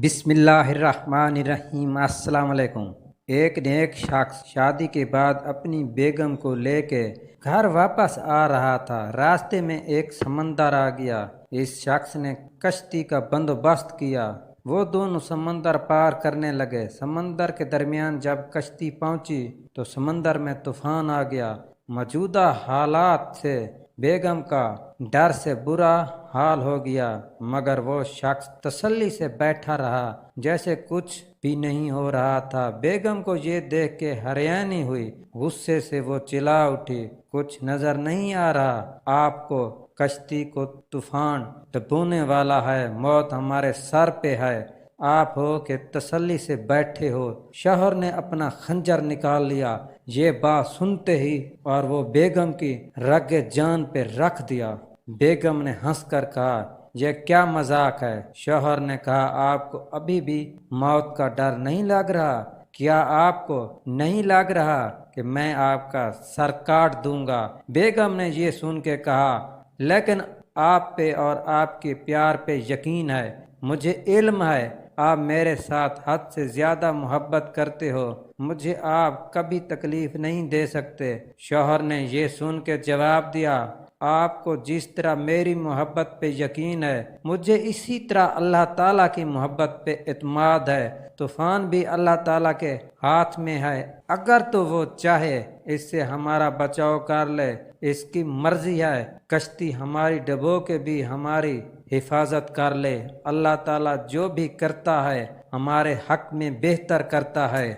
بسم اللہ الرحمن الرحیم۔ السلام علیکم۔ ایک نیک شخص شادی کے بعد اپنی بیگم کو لے کے گھر واپس آ رہا تھا۔ راستے میں ایک سمندر آ گیا۔ اس شخص نے کشتی کا بندوبست کیا۔ وہ دونوں سمندر پار کرنے لگے۔ سمندر کے درمیان جب کشتی پہنچی تو سمندر میں طوفان آ گیا۔ موجودہ حالات سے بیگم کا ڈر سے برا حال ہو گیا، مگر وہ شخص تسلی سے بیٹھا رہا جیسے کچھ بھی نہیں ہو رہا تھا۔ بیگم کو یہ دیکھ کے حیرانی ہوئی۔ غصے سے وہ چلا اٹھی، کچھ نظر نہیں آ رہا؟ آپ کو کشتی کو طوفان ڈبونے والا ہے، موت ہمارے سر پہ ہے، آپ ہو کہ تسلی سے بیٹھے ہو۔ شوہر نے اپنا خنجر نکال لیا۔ یہ بات سنتے ہی اور وہ بیگم کی رگ جان پہ رکھ دیا۔ بیگم نے ہنس کر کہا، یہ کیا مذاق ہے؟ شوہر نے کہا، آپ کو ابھی بھی موت کا ڈر نہیں لگ رہا؟ کیا آپ کو نہیں لگ رہا کہ میں آپ کا سر کاٹ دوں گا؟ بیگم نے یہ سن کے کہا، لیکن آپ پہ اور آپ کے پیار پہ یقین ہے، مجھے علم ہے آپ میرے ساتھ حد سے زیادہ محبت کرتے ہو، مجھے آپ کبھی تکلیف نہیں دے سکتے۔ شوہر نے یہ سن کے جواب دیا، آپ کو جس طرح میری محبت پہ یقین ہے، مجھے اسی طرح اللہ تعالیٰ کی محبت پہ اعتماد ہے۔ طوفان بھی اللہ تعالیٰ کے ہاتھ میں ہے، اگر تو وہ چاہے اس سے ہمارا بچاؤ کر لے، اس کی مرضی ہے، کشتی ہماری ڈبو کے بھی ہماری حفاظت کر لے۔ اللہ تعالیٰ جو بھی کرتا ہے ہمارے حق میں بہتر کرتا ہے۔